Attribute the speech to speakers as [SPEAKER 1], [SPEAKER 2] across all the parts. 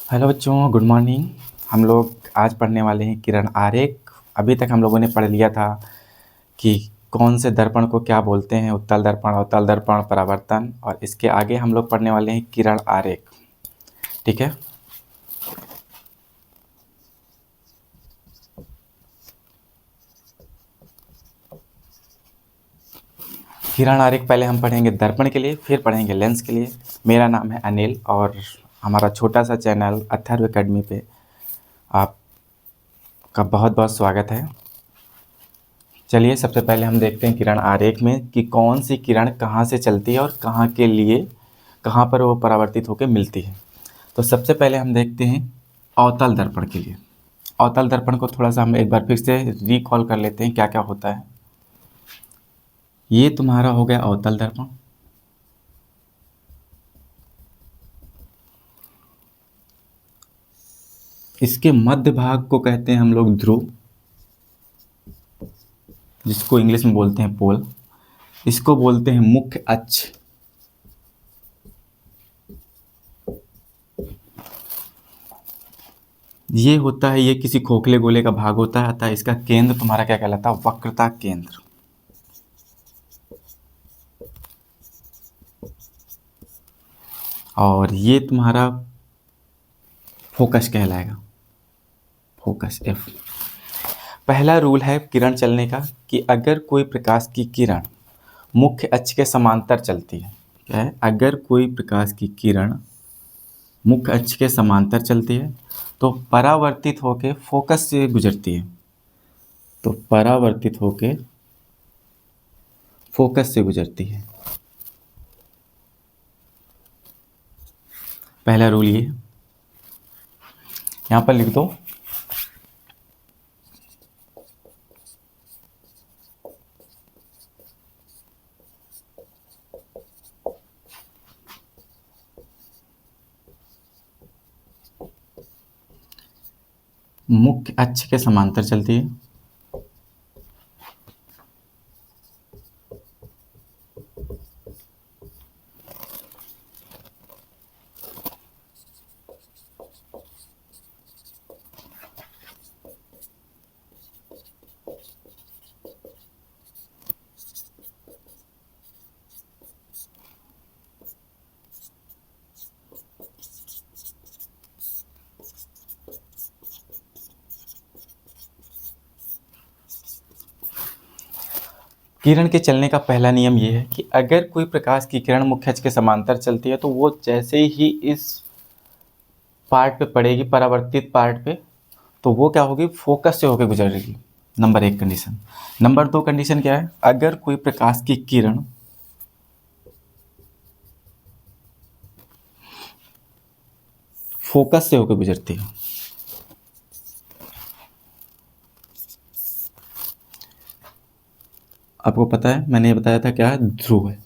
[SPEAKER 1] Hello बच्चों, good morning. हम लोग आज पढ़ने वाले हैं किरण आरेख। अभी तक हम लोगों ने पढ़ लिया था कि कौन से दर्पण को क्या बोलते हैं, उत्तल दर्पण, अवतल दर्पण, परावर्तन। और इसके आगे हम लोग पढ़ने वाले हैं किरण आरेख। ठीक है। किरण आरेख पहले हम पढ़ेंगे दर्पण के लिए, फिर पढ़ेंगे लेंस के लिए। मेरा नाम है अनिल और हमारा छोटा सा चैनल अथर्व एकेडमी पे आपका बहुत बहुत स्वागत है। चलिए सबसे पहले हम देखते हैं किरण आरेख में कि कौन सी किरण कहाँ से चलती है और कहाँ के लिए, कहाँ पर वो परावर्तित होकर मिलती है। तो सबसे पहले हम देखते हैं अवतल दर्पण के लिए। अवतल दर्पण को थोड़ा सा हम एक बार फिर से रिकॉल कर लेते हैं क्या क्या होता है। ये तुम्हारा हो गया अवतल दर्पण। इसके मध्य भाग को कहते हैं हम लोग ध्रुव, जिसको इंग्लिश में बोलते हैं पोल। इसको बोलते हैं मुख्य अक्ष। ये होता है, ये किसी खोखले गोले का भाग होता है, अतः इसका केंद्र तुम्हारा क्या कहलाता है? वक्रता केंद्र। और ये तुम्हारा फोकस कहलाएगा, फोकस एफ। पहला रूल है किरण चलने का कि अगर कोई प्रकाश की किरण मुख्य अक्ष के समांतर चलती है, क्या है? अगर कोई प्रकाश की किरण मुख्य अक्ष के समांतर चलती है तो परावर्तित होकर फोकस से गुजरती है, तो परावर्तित होकर फोकस से गुजरती है। पहला रूल ये यहां पर लिख दो। मुख्य अक्ष के समांतर चलती है किरण के चलने का पहला नियम यह है कि अगर कोई प्रकाश की किरण मुख्य अक्ष के समांतर चलती है तो वो जैसे ही इस पार्ट पे पड़ेगी, परावर्तित पार्ट पे, तो वो क्या होगी? फोकस से होकर गुजरेगी। Number 1 condition. नंबर 2 कंडीशन क्या है? अगर कोई प्रकाश की किरण फोकस से होकर गुजरती है, आपको पता है मैंने ये बताया था क्या है? ध्रुव है।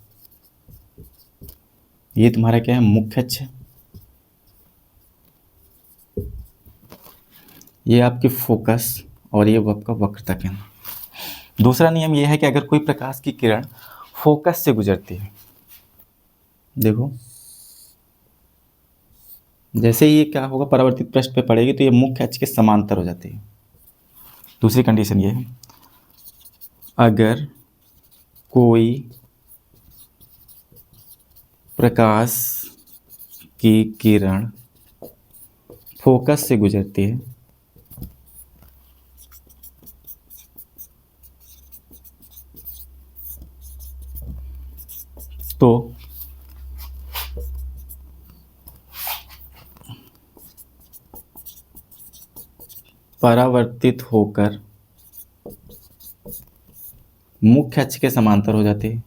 [SPEAKER 1] ये तुम्हारा क्या है? मुख्य अक्ष है। ये आपकी फोकस और ये आपका वक्रता केंद्र। दूसरा नियम यह है कि अगर कोई प्रकाश की किरण फोकस से गुजरती है, देखो जैसे ही ये क्या होगा? परावर्तित पृष्ठ पे पड़ेगी तो ये मुख्य अक्ष के समांतर हो जाती है। दूसरी कंडीशन ये है, अगर कोई प्रकाश की किरण फोकस से गुजरती है तो परावर्तित होकर मुख्य अक्ष के समांतर हो जाती है।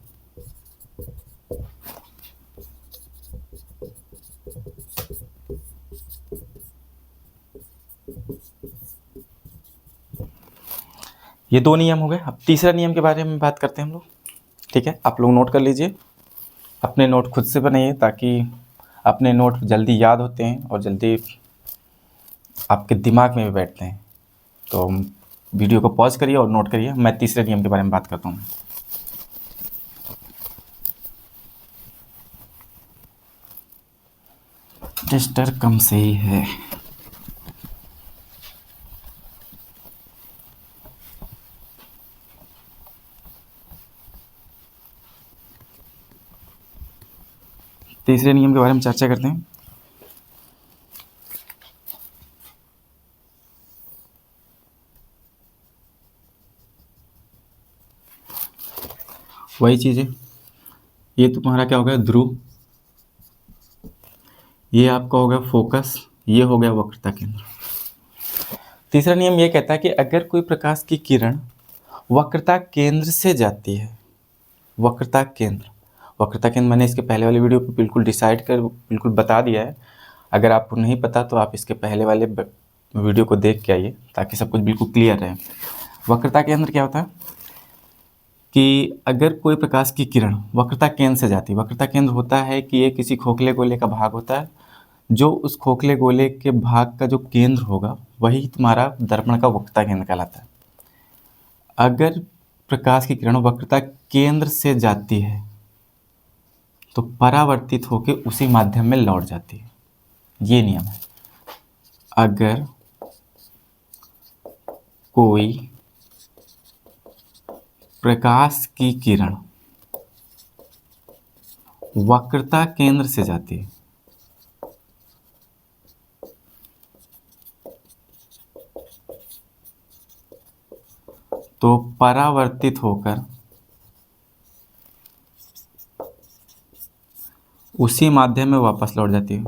[SPEAKER 1] ये 2 नियम हो गए। अब तीसरा नियम के बारे में बात करते हैं हम लोग। ठीक है, आप लोग नोट कर लीजिए। अपने नोट खुद से बनाइए ताकि अपने नोट जल्दी याद होते हैं और जल्दी आपके दिमाग में भी बैठते हैं। तो वीडियो को पॉज करिए और नोट करिए। मैं तीसरे नियम के बारे में बात करता हूँ। टेस्टर कम सही है। तीसरे नियम के बारे में चर्चा करते हैं। वही चीज़ है, ये तुम्हारा क्या हो गया, ध्रुव, ये आपका हो गया फोकस, ये हो गया वक्रता केंद्र। तीसरा नियम ये कहता है कि अगर कोई प्रकाश की किरण वक्रता केंद्र से जाती है, वक्रता केंद्र मैंने इसके पहले वाले वीडियो पे बिल्कुल डिसाइड कर बिल्कुल बता दिया है। अगर आपको नहीं पता तो आप इसके पहले वाले वीडियो को देख के आइए ताकि सब कुछ बिल्कुल क्लियर रहे। वक्रता केंद्र क्या होता है कि अगर कोई प्रकाश की किरण वक्रता केंद्र से जाती है, वक्रता केंद्र होता है कि ये किसी खोखले गोले का भाग होता है, जो उस खोखले गोले के भाग का जो केंद्र होगा वही तुम्हारा दर्पण का वक्रता केंद्र कहलाता है। अगर प्रकाश की किरण वक्रता केंद्र से जाती है तो परावर्तित होकर उसी माध्यम में लौट जाती है, ये नियम है। अगर कोई प्रकाश की किरण वक्रता केंद्र से जाती है तो परावर्तित होकर उसी माध्यम में वापस लौट जाती है।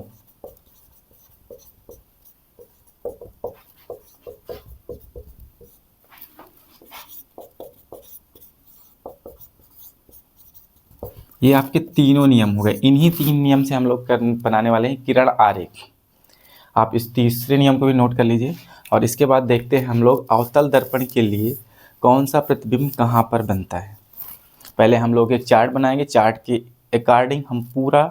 [SPEAKER 1] ये आपके तीनों नियम हो गए। इन्हीं तीन नियम से हम लोग बनाने वाले हैं किरण आरेख। आप इस तीसरे नियम को भी नोट कर लीजिए। और इसके बाद देखते हैं हम लोग अवतल दर्पण के लिए कौन सा प्रतिबिंब कहाँ पर बनता है। पहले हम लोग एक चार्ट बनाएंगे, चार्ट के अकॉर्डिंग हम पूरा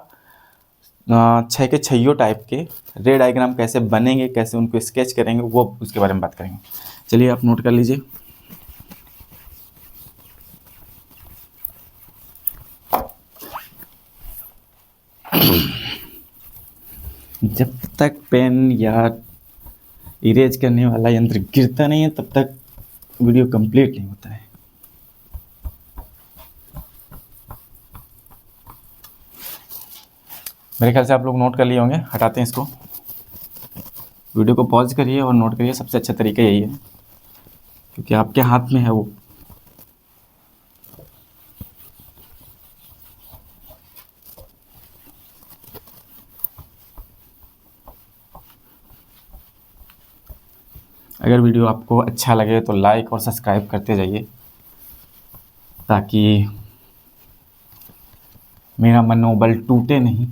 [SPEAKER 1] 6 के 6 टाइप के रे डायग्राम कैसे बनेंगे, कैसे उनको स्केच करेंगे, वो उसके बारे में बात करेंगे। चलिए आप नोट कर लीजिए। जब तक पेन या इरेज करने वाला यंत्र गिरता नहीं है तब तक वीडियो कंप्लीट नहीं होता है। मेरे ख्याल से आप लोग नोट कर लिए होंगे। हटाते हैं इसको, वीडियो को पॉज करिए और नोट करिए। सबसे अच्छा तरीका यही है क्योंकि आपके हाथ में है वो। अगर वीडियो आपको अच्छा लगे तो लाइक और सब्सक्राइब करते जाइए ताकि मेरा मनोबल टूटे नहीं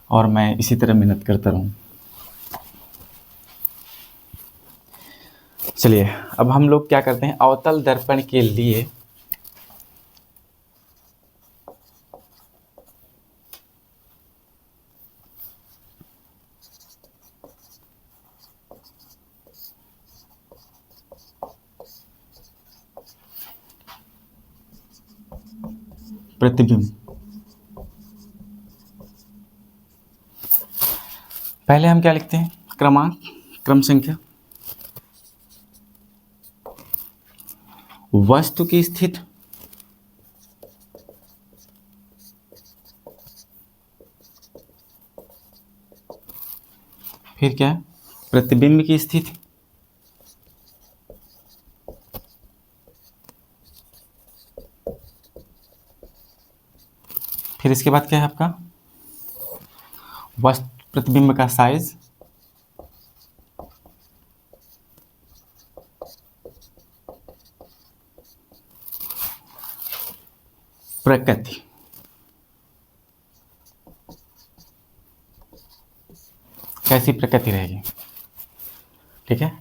[SPEAKER 1] और मैं इसी तरह मेहनत करता रहूं। चलिए अब हम लोग क्या करते हैं, अवतल दर्पण के लिए प्रतिबिंब, पहले हम क्या लिखते हैं, क्रमांक, क्रम संख्या, वस्तु की स्थिति, फिर क्या है, प्रतिबिंब की स्थिति, फिर इसके बाद क्या है आपका वस्तु प्रतिबिंब का साइज, प्रकृति, कैसी प्रकृति रहेगी। ठीक है,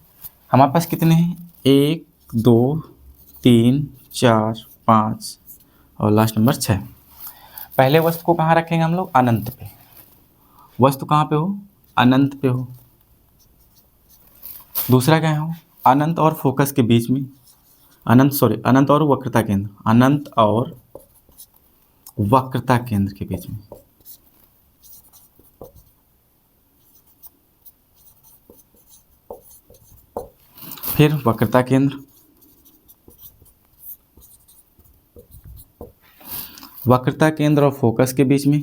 [SPEAKER 1] हमारे पास कितने हैं, 1 2 3 4 5 और लास्ट नंबर 6। पहले वस्तु को कहाँ रखेंगे हम लोग, अनंत पे। वस्तु कहाँ पे हो, अनंत पे हो। दूसरा क्या हो, अनंत और फोकस के बीच में, अनंत और वक्रता केंद्र, अनंत और वक्रता केंद्र के बीच में। फिर वक्रता केंद्र, वक्रता केंद्र और फोकस के बीच में,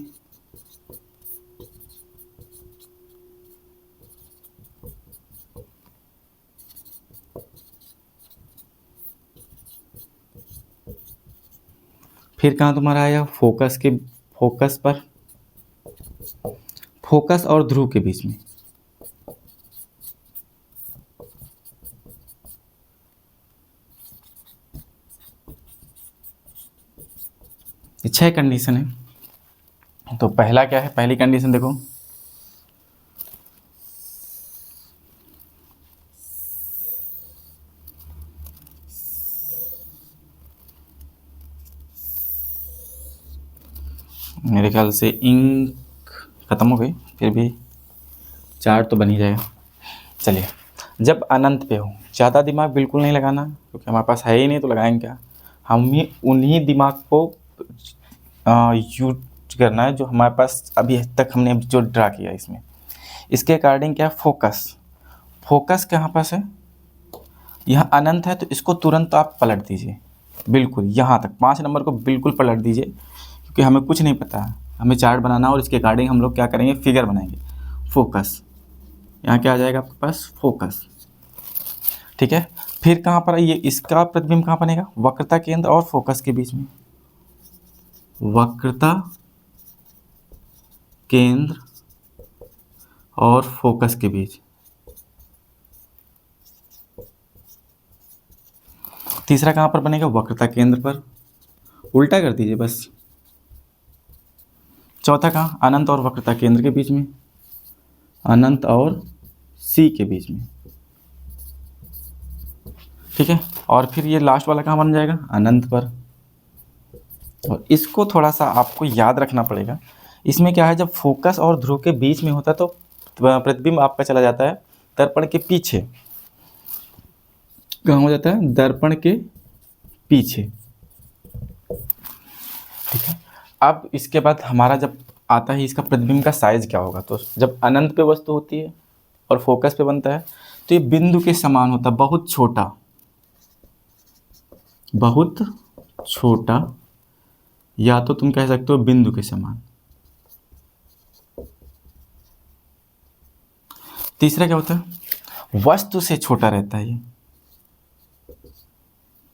[SPEAKER 1] फिर कहाँ तुम्हारा आया फोकस पर, फोकस और ध्रुव के बीच में, ये 6 कंडीशन है। तो पहला क्या है, पहली कंडीशन देखो, मेरे ख्याल से इंक खत्म हो गई, फिर भी चार्ट तो बन ही जाएगा। चलिए, जब अनंत पे हो, ज़्यादा दिमाग बिल्कुल नहीं लगाना, क्योंकि हमारे पास है ही नहीं तो लगाएंगे क्या। हमें उन्हीं दिमाग को यूज करना है जो हमारे पास अभी तक हमने जो ड्रा किया इसमें। इसके अकॉर्डिंग क्या है, फोकस कहाँ पास है, यहाँ अनंत है, तो इसको तुरंत आप पलट दीजिए, बिल्कुल यहाँ तक 5 नंबर को बिल्कुल पलट दीजिए, क्योंकि हमें कुछ नहीं पता है, हमें चार्ट बनाना और इसके अकॉर्डिंग हम लोग क्या करेंगे, फिगर बनाएंगे। फोकस, यहाँ क्या आ जाएगा आपके पास, फोकस, ठीक है। फिर कहाँ पर ये इसका प्रतिबिंब कहाँ बनेगा, वक्रता केंद्र और फोकस के बीच में, वक्रता केंद्र और फोकस के बीच। तीसरा कहाँ पर बनेगा, वक्रता केंद्र पर, उल्टा कर दीजिए बस। चौथा कहाँ, अनंत और वक्रता केंद्र के बीच में, अनंत और सी के बीच में, ठीक है। और फिर ये लास्ट वाला कहाँ बन जाएगा, अनंत पर। और इसको थोड़ा सा आपको याद रखना पड़ेगा। इसमें क्या है, जब फोकस और ध्रुव के बीच में होता है तो प्रतिबिंब आपका चला जाता है दर्पण के पीछे। कहाँ हो जाता है, दर्पण के पीछे, ठीक है। अब इसके बाद हमारा जब आता है इसका प्रतिबिंब का साइज क्या होगा, तो जब अनंत पे वस्तु होती है और फोकस पे बनता है तो ये बिंदु के समान होता है, बहुत छोटा, बहुत छोटा, या तो तुम कह सकते हो बिंदु के समान। तीसरा क्या होता है, वस्तु से छोटा रहता है, ये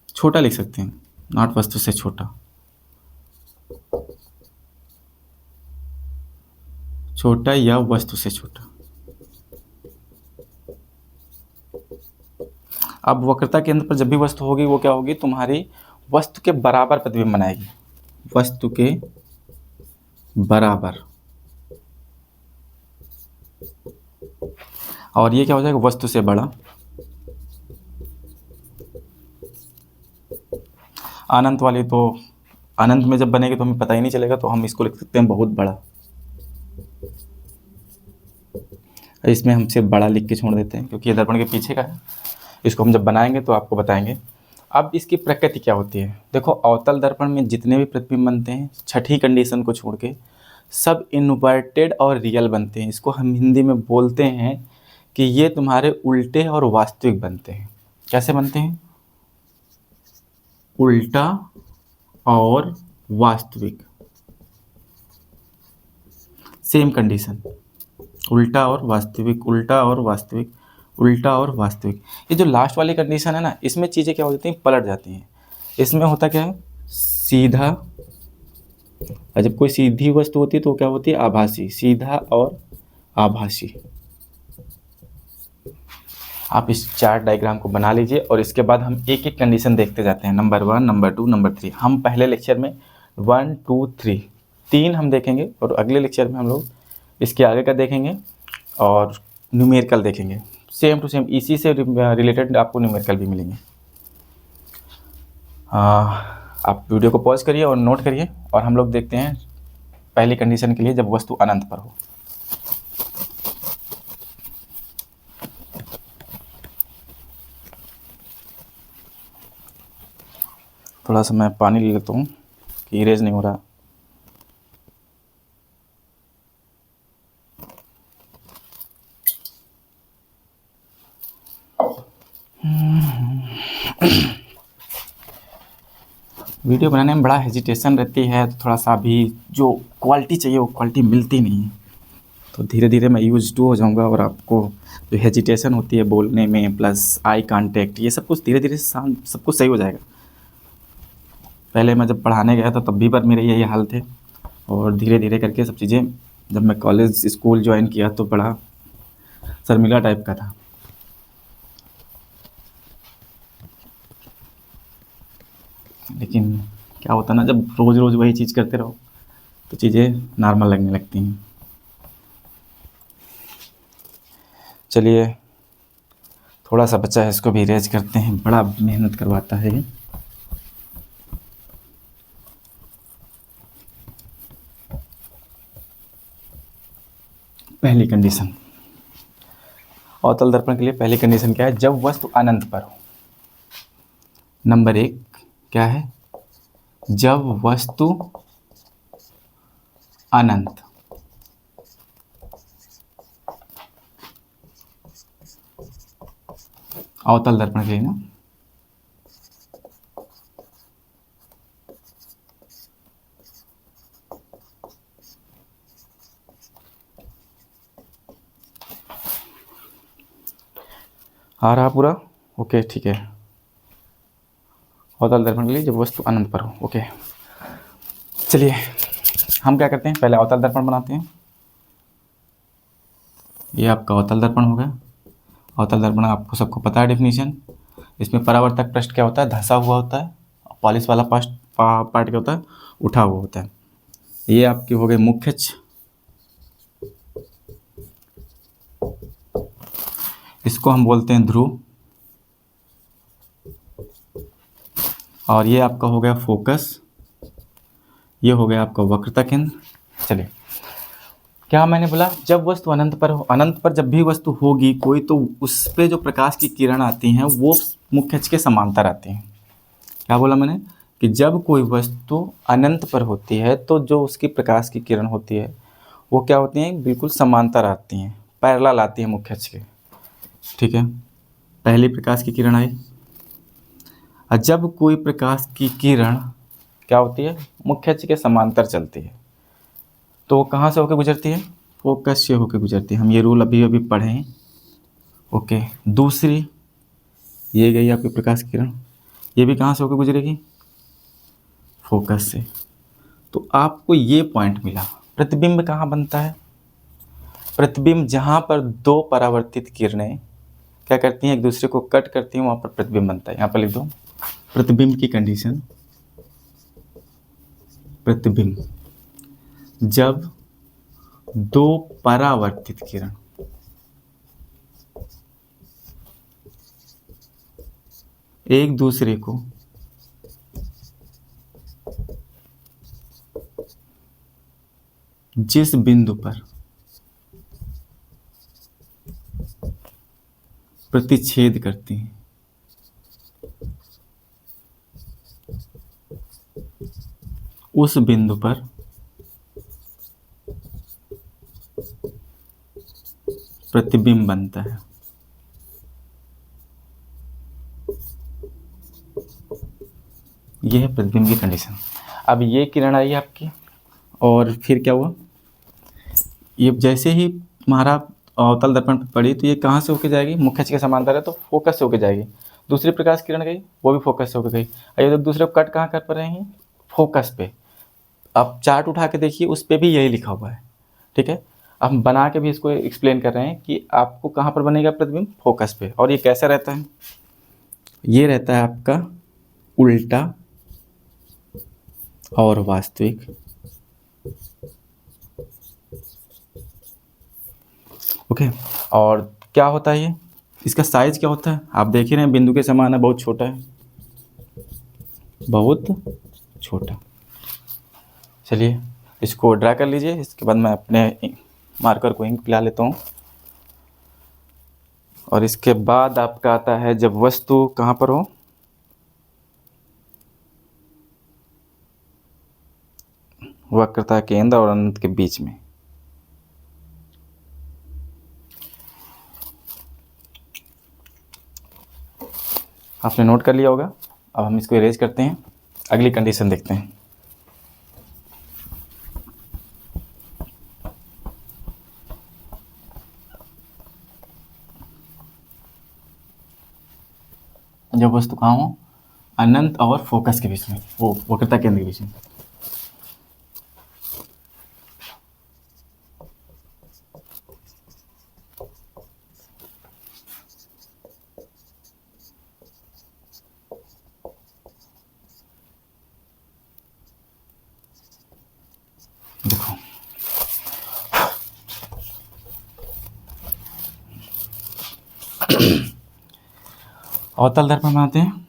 [SPEAKER 1] छोटा लिख सकते हैं, नॉट वस्तु से छोटा, छोटा या वस्तु से छोटा। अब वक्रता केंद्र पर जब भी वस्तु होगी वो क्या होगी, तुम्हारी वस्तु के बराबर प्रतिबिंब बनाएगी, वस्तु के बराबर। और ये क्या हो जाएगा, वस्तु से बड़ा। अनंत वाली तो अनंत में जब बनेगी तो हमें पता ही नहीं चलेगा, तो हम इसको लिख सकते हैं बहुत बड़ा। इसमें हम सिर्फ बड़ा लिख के छोड़ देते हैं क्योंकि ये दर्पण के पीछे का है, इसको हम जब बनाएंगे तो आपको बताएंगे। अब इसकी प्रकृति क्या होती है, देखो अवतल दर्पण में जितने भी प्रतिबिंब बनते हैं, छठी कंडीशन को छोड़ के सब इन्वर्टेड और रियल बनते हैं। इसको हम हिंदी में बोलते हैं कि ये तुम्हारे उल्टे और वास्तविक बनते हैं। कैसे बनते हैं, उल्टा और वास्तविक, सेम कंडीशन, उल्टा और वास्तविक, उल्टा और वास्तविक, उल्टा और वास्तविक। ये जो लास्ट वाली कंडीशन है ना, इसमें चीज़ें क्या हो जाती हैं, पलट जाती हैं। इसमें होता क्या है, सीधा, और जब कोई सीधी वस्तु होती है तो क्या होती है, आभासी, सीधा और आभासी। आप इस चार्ट डायग्राम को बना लीजिए और इसके बाद हम एक एक कंडीशन देखते जाते हैं, नंबर 1, नंबर 2, नंबर 3। हम पहले लेक्चर में 1, 2, 3 तीन हम देखेंगे और अगले लेक्चर में हम लोग इसके आगे का देखेंगे और न्यूमेरिकल देखेंगे। सेम टू सेम इसी से रिलेटेड आपको न्यूमेरिकल भी मिलेंगे। आप वीडियो को पॉज करिए और नोट करिए और हम लोग देखते हैं पहली कंडीशन के लिए जब वस्तु अनंत पर हो। थोड़ा सा मैं पानी ले लेता हूँ कि इरेज नहीं हो रहा। वीडियो बनाने में बड़ा हेजिटेशन रहती है, तो थोड़ा सा अभी जो क्वालिटी चाहिए वो क्वालिटी मिलती नहीं है। तो धीरे धीरे मैं यूज टू हो जाऊंगा और आपको जो हेजिटेशन होती है बोलने में प्लस आई कांटेक्ट ये सब कुछ धीरे धीरे सब कुछ सही हो जाएगा। पहले मैं जब पढ़ाने गया था तब भी पर मेरे यही हाल थे, और धीरे धीरे करके सब चीज़ें, जब मैं कॉलेज स्कूल ज्वाइन किया तो बड़ा शर्मिला टाइप का था। लेकिन क्या होता है ना, जब रोज़ रोज़ वही चीज़ करते रहो तो चीज़ें नॉर्मल लगने लगती हैं। चलिए थोड़ा सा बच्चा है, इसको भी रेज करते हैं, बड़ा मेहनत करवाता है। पहली कंडीशन, अवतल दर्पण के लिए पहली कंडीशन क्या है? जब वस्तु अनंत पर हो। नंबर 1 क्या है? जब वस्तु अनंत, अवतल दर्पण के लिए ना, आ रहा पूरा? ओके ठीक है। अवतल दर्पण के लिए जब वस्तु अनंत पर हो। ओके चलिए हम क्या करते हैं, पहले अवतल दर्पण बनाते हैं। ये आपका अवतल दर्पण हो गया। अवतल दर्पण आपको सबको पता है डेफिनेशन। इसमें परावर्तक पृष्ठ क्या होता है? धंसा हुआ होता है। पॉलिश वाला पार्ट क्या होता है? उठा हुआ होता है। ये आपके हो गए मुख्य अक्ष, इसको हम बोलते हैं ध्रुव। और ये आपका हो गया फोकस, ये हो गया आपका वक्रता केंद्र। चलिए क्या मैंने बोला? जब वस्तु अनंत पर हो, अनंत पर जब भी वस्तु होगी कोई, तो उस पे जो प्रकाश की किरण आती हैं वो मुख्य अक्ष के समांतर आती हैं। क्या बोला मैंने? कि जब कोई वस्तु अनंत पर होती है तो जो उसकी प्रकाश की किरण होती है वो क्या होती हैं? बिल्कुल समांतर आती हैं, पैरेलल आती है मुख्य अक्ष के। ठीक है, पहली प्रकाश की किरण आई। और जब कोई प्रकाश की किरण क्या होती है? मुख्य अक्ष के समांतर चलती है, तो कहाँ से होकर गुजरती है? फोकस से होकर गुजरती है। हम ये रूल अभी अभी पढ़े हैं। ओके, दूसरी ये गई आपकी प्रकाश की किरण, ये भी कहाँ से होकर गुजरेगी? फोकस से। तो आपको ये पॉइंट मिला। प्रतिबिंब कहाँ बनता है? प्रतिबिंब जहाँ पर दो परावर्तित किरणें क्या करती हैं? एक दूसरे को कट करती हैं, वहाँ पर प्रतिबिंब बनता है। यहाँ पर लिख दो प्रतिबिंब की कंडीशन। प्रतिबिंब जब दो परावर्तित किरण एक दूसरे को जिस बिंदु पर प्रतिच्छेद करती हैं उस बिंदु पर प्रतिबिंब बनता है। यह है प्रतिबिंब की कंडीशन। अब ये किरण आई आपकी, और फिर क्या हुआ? ये जैसे ही हमारा अवतल दर्पण पर पड़ी तो ये कहाँ से होके जाएगी? मुख्य अक्ष के समांतर है तो फोकस से होके जाएगी। दूसरी प्रकाश किरण गई, वो भी फोकस से होके गई। और ये दूसरे को कट कहाँ कर रहे हैं? फोकस पे। आप चार्ट उठा के देखिए, उस पर भी यही लिखा हुआ है। ठीक है, अब हम बना के भी इसको एक्सप्लेन कर रहे हैं कि आपको कहाँ पर बनेगा प्रतिबिंब? फोकस पे। और ये कैसा रहता है? ये रहता है आपका उल्टा और वास्तविक। ओके, और क्या होता है ये? इसका साइज क्या होता है? आप देख ही रहे हैं, बिंदु के समान है, बहुत छोटा है, बहुत छोटा। चलिए इसको ड्रा कर लीजिए, इसके बाद मैं अपने मार्कर को इंक पिला लेता हूँ। और इसके बाद आपका आता है जब वस्तु कहाँ पर हो? वक्रता केंद्र और अनंत के बीच में। आपने नोट कर लिया होगा। अब हम इसको इरेज करते हैं, अगली कंडीशन देखते हैं। जब वस्तु कहाँ हो, अनंत और फोकस के बीच में, वो वक्रता केंद्र के बीच में। देखो अवतल दर्पण बनाते हैं।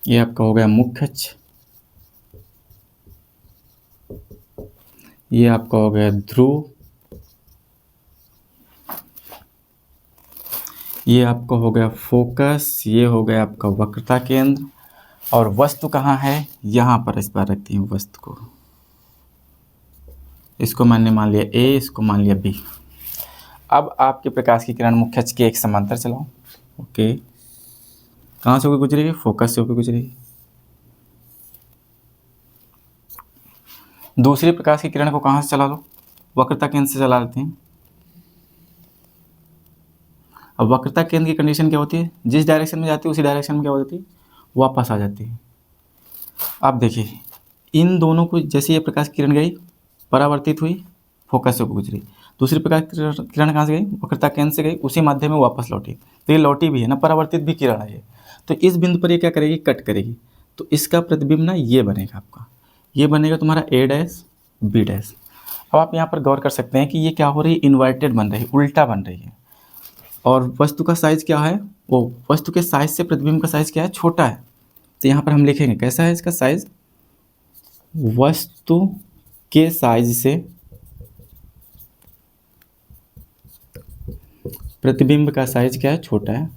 [SPEAKER 1] ये आपका हो गया मुख्य अक्ष, ये आपका हो गया ध्रुव, ये आपका हो गया फोकस, ये हो गया आपका वक्रता केंद्र, और वस्तु कहाँ है, यहाँ पर इस बार रखती हूँ वस्तु को। इसको मैंने मान लिया ए, इसको मान लिया बी। अब आपके प्रकाश की किरण मुख्य अक्ष के एक समांतर चलाओ। ओके, कहाँ से होकर गुजरेगी, फोकस से होकर गुजरेगी। दूसरी प्रकाश की किरण को कहाँ से चला लो, वक्रता केंद्र से चला लेते हैं। अब वक्रता केंद्र की कंडीशन क्या होती है, जिस डायरेक्शन में जाती है उसी डायरेक्शन में क्या हो जाती है, वापस आ जाती है। अब देखिए इन दोनों को, जैसे ये प्रकाश किरण गई, परावर्तित हुई, फोकस से गुजरी, दूसरी प्रकाश किरण कहाँ से गई, वक्रता केंद्र से गई, उसी माध्यम में वापस लौटी। तो ये लौटी भी है ना, परावर्तित भी किरण है ये। तो इस बिंदु पर ये क्या करेगी, कट करेगी। तो इसका प्रतिबिंब ना ये बनेगा आपका, ये बनेगा तुम्हारा ए डैश बी डैश। अब आप यहाँ पर गौर कर सकते हैं कि ये क्या हो रही है, इन्वर्टेड बन रही है, उल्टा बन रही है। और वस्तु का साइज क्या है, वो वस्तु के साइज से प्रतिबिंब का साइज क्या है, छोटा है। तो यहाँ पर हम लिखेंगे कैसा है इसका साइज, वस्तु के साइज से प्रतिबिंब का साइज क्या है, छोटा है।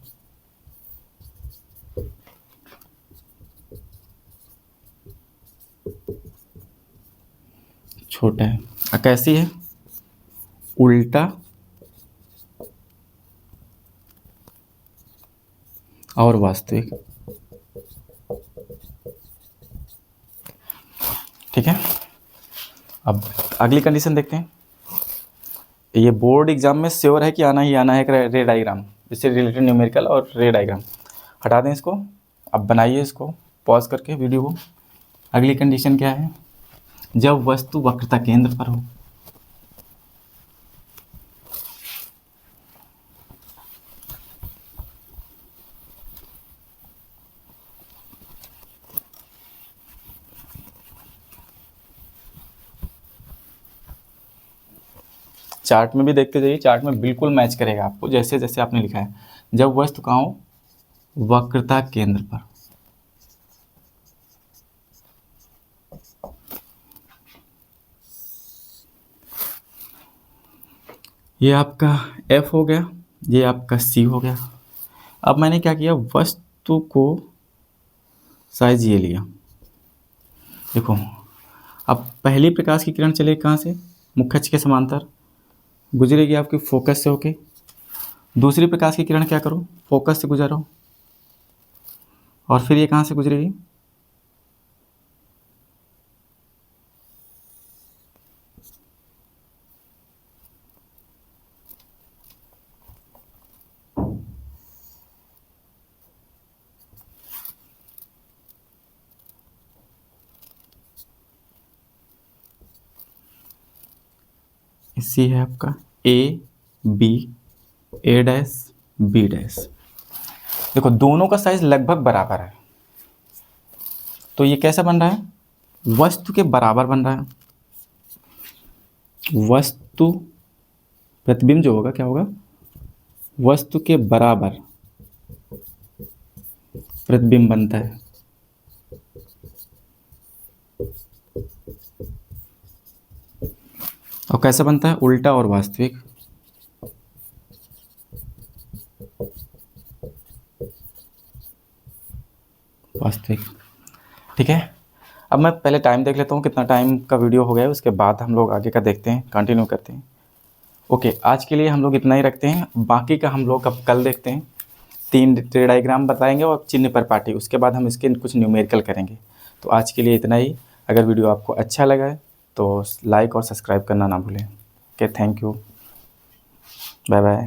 [SPEAKER 1] छोटा है। कैसी है, उल्टा और वास्तविक। ठीक है, अब अगली कंडीशन देखते हैं। ये बोर्ड एग्जाम में श्योर है कि आना ही आना है, रे डायग्राम, इससे रिलेटेड न्यूमेरिकल और रे डायग्राम। हटा दें इसको, अब बनाइए इसको पॉज करके वीडियो को। अगली कंडीशन क्या है, जब वस्तु वक्रता केंद्र पर हो। चार्ट में भी देखते जाइए, चार्ट में बिल्कुल मैच करेगा आपको, जैसे जैसे आपने लिखा है। जब वस्तु कहाँ हो, वक्रता केंद्र पर। ये आपका F हो गया, ये आपका C हो गया। अब मैंने क्या किया, वस्तु को साइज ये लिया। देखो अब पहली प्रकाश की किरण चलेगी कहाँ से, मुख्य अक्ष के समांतर, गुजरेगी आपकी फोकस से होके। दूसरी प्रकाश की किरण क्या करो, फोकस से गुजरो, और फिर ये कहाँ से गुजरेगी, इसी है आपका A B, A dash B dash. देखो दोनों का साइज लगभग बराबर है, तो ये कैसा बन रहा है, वस्तु के बराबर बन रहा है। वस्तु प्रतिबिंब जो होगा क्या होगा, वस्तु के बराबर प्रतिबिंब बनता है। और कैसे बनता है, उल्टा और वास्तविक। वास्तविक, ठीक है। अब मैं पहले टाइम देख लेता हूँ कितना टाइम का वीडियो हो गया है, उसके बाद हम लोग आगे का देखते हैं, कंटिन्यू करते हैं। ओके, आज के लिए हम लोग इतना ही रखते हैं, बाकी का हम लोग अब कल देखते हैं। 3 ट्री डायग्राम बताएंगे और चिन्ह पर पार्टी, उसके बाद हम इसके कुछ न्यूमेरिकल करेंगे। तो आज के लिए इतना ही। अगर वीडियो आपको अच्छा लगा है तो लाइक और सब्सक्राइब करना ना भूलें। Okay, thank you, bye bye.